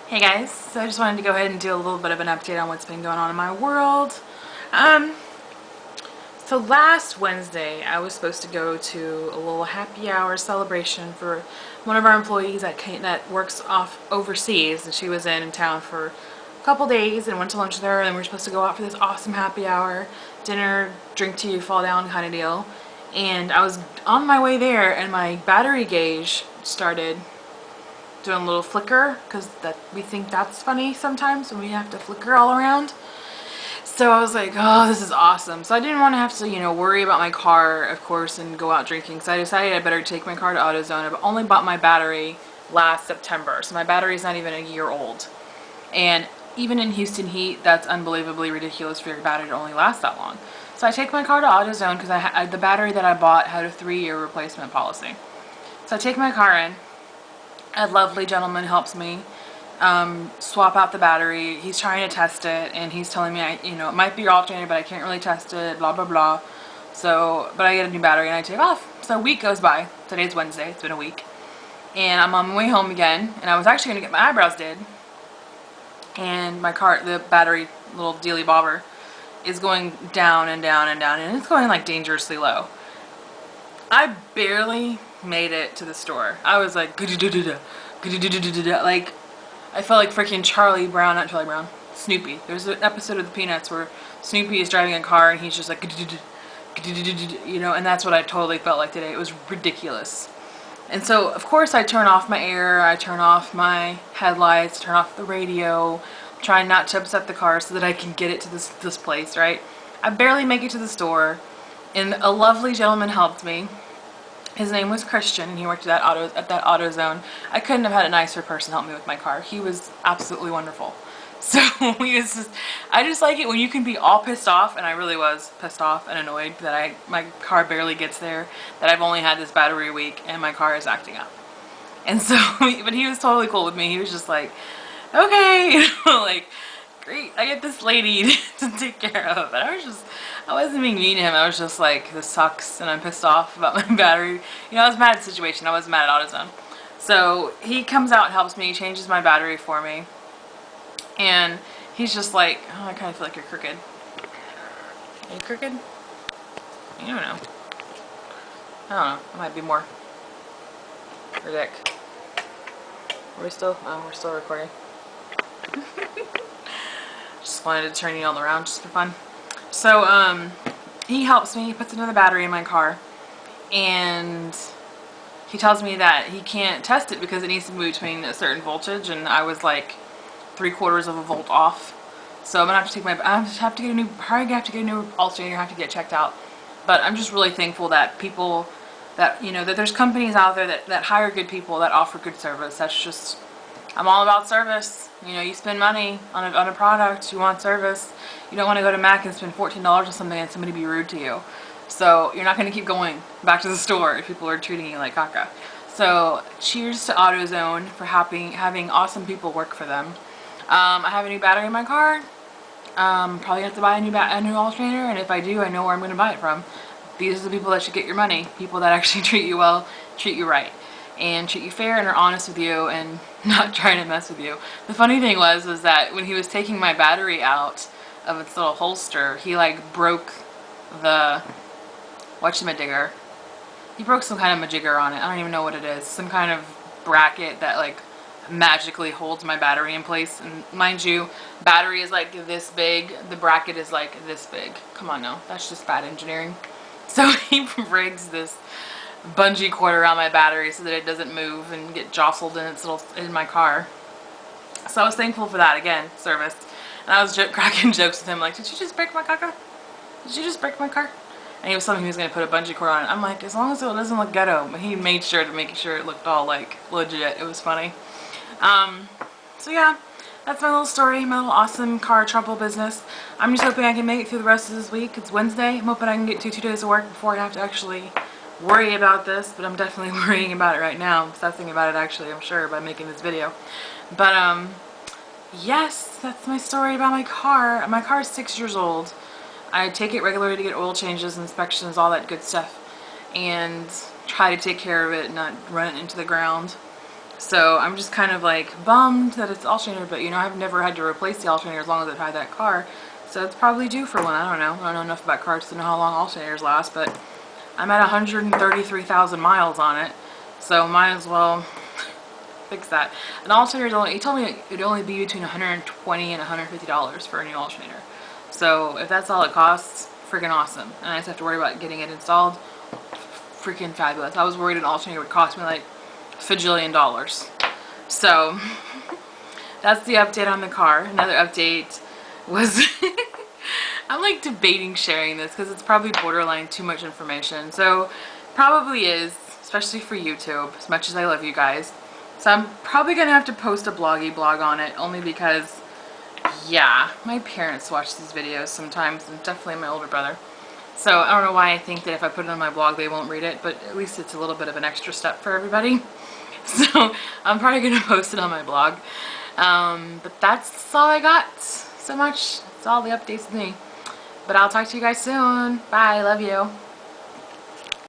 Hey guys, so I just wanted to go ahead and do a little bit of an update on what's been going on in my world. Um, so last Wednesday I was supposed to go to a little happy hour celebration for one of our employees that works off overseas, and she was in town for a couple days and went to lunch with her, and we were supposed to go out for this awesome happy hour, dinner, drink till you fall down kind of deal. And I was on my way there and my battery gauge started doing a little flicker, because that we think that's funny sometimes when we have to flicker all around. So I was like, oh, this is awesome. So I didn't want to have to, worry about my car, of course, and go out drinking. So I decided I better take my car to AutoZone. I've only bought my battery last September, so my battery's not even a year old. And even in Houston heat, that's unbelievably ridiculous for your battery to only last that long. So I take my car to AutoZone because the battery that I bought had a 3-year replacement policy. So I take my car in. A lovely gentleman helps me swap out the battery. He's trying to test it, and he's telling me, it might be your alternator, but I can't really test it, blah, blah, blah. So, but I get a new battery and I take off. So a week goes by. Today's Wednesday. It's been a week. And I'm on my way home again, and I was actually going to get my eyebrows did. And my car, the battery, little dealy bobber, is going down and down and down, and it's going like dangerously low. I barely made it to the store. I was like, like, I felt like freaking not Charlie Brown, Snoopy. There's an episode of the Peanuts where Snoopy is driving a car and he's just like, and that's what I totally felt like today. It was ridiculous. And so, of course, I turn off my air, I turn off my headlights, turn off the radio, trying not to upset the car so that I can get it to this place, right? I barely make it to the store, and a lovely gentleman helped me. His name was Christian, and he worked at that AutoZone. I couldn't have had a nicer person help me with my car. He was absolutely wonderful. So I just like it when you can be all pissed off, and I really was pissed off and annoyed that my car barely gets there, that I've only had this battery a week, and my car is acting up. And so, but he was totally cool with me. He was just like, okay, like, great, I get this lady to take care of. And I wasn't being mean to him. I was just like, this sucks, and I'm pissed off about my battery. I was mad at the situation. I wasn't mad at AutoZone. So he comes out and helps me, changes my battery for me. And he's just like, oh, I kind of feel like you're crooked. Are you crooked? I don't know. I don't know. It might be more. Your dick. Are we still? Oh, we're still recording. Just wanted to turn you all around just for fun. So, he helps me. He puts another battery in my car. And he tells me that he can't test it because it needs to be between a certain voltage. And I was like 3/4 of a volt off. So I'm gonna have to get a new alternator, have to get checked out. But I'm just really thankful that people that there's companies out there that hire good people, that offer good service. I'm all about service. You spend money on a product, you want service. You don't want to go to Mac and spend $14 on something and somebody be rude to you. So you're not going to keep going back to the store if people are treating you like caca. So cheers to AutoZone for having awesome people work for them. I have a new battery in my car. Probably going to have to buy a new alternator, and if I do, I know where I'm going to buy it from. These are the people that should get your money. People that actually treat you well, treat you right, and treat you fair and are honest with you and not trying to mess with you. The funny thing was that when he was taking my battery out of its little holster, he like broke the whatchamajigger. He broke some kind of majigger on it. I don't even know what it is. Some kind of bracket that like magically holds my battery in place. And mind you, battery is like this big. The bracket is like this big. Come on now. That's just bad engineering. So he rigs this bungee cord around my battery so that it doesn't move and get jostled in my car. So I was thankful for that. Again, service. And I was cracking jokes with him like, did you just break my caca? Did you just break my car? And he was telling me he was going to put a bungee cord on it. I'm like, as long as it doesn't look ghetto. But he made sure to make sure it looked all like legit. It was funny. So yeah, that's my little story, my little awesome car trouble business. I'm just hoping I can make it through the rest of this week. It's Wednesday. I'm hoping I can get 2 days of work before I have to actually worry about this. But I'm definitely worrying about it right now. I'm obsessing about it actually, I'm sure, by making this video. But yes, that's my story about my car. My car is 6 years old. I take it regularly to get oil changes, inspections, all that good stuff, and try to take care of it and not run it into the ground. So I'm just kind of like bummed that it's alternator, but you know, I've never had to replace the alternator as long as I've had that car. So it's probably due for one. I don't know. I don't know enough about cars to know how long alternators last, but I'm at 133,000 miles on it. So might as well fix that. An alternator, only, he told me it would only be between $120 and $150 for a new alternator. So if that's all it costs, freaking awesome. And I just have to worry about getting it installed. Freaking fabulous. I was worried an alternator would cost me like $fajillion. So that's the update on the car. Another update was I'm like debating sharing this because it's probably borderline too much information. So probably is, especially for YouTube, as much as I love you guys. So I'm probably gonna have to post a blog on it, only because yeah, my parents watch these videos sometimes, and definitely my older brother. So I don't know why I think that if I put it on my blog they won't read it, but at least it's a little bit of an extra step for everybody. So I'm probably going to post it on my blog. But that's all I got. So much. That's all the updates with me. But I'll talk to you guys soon. Bye. Love you.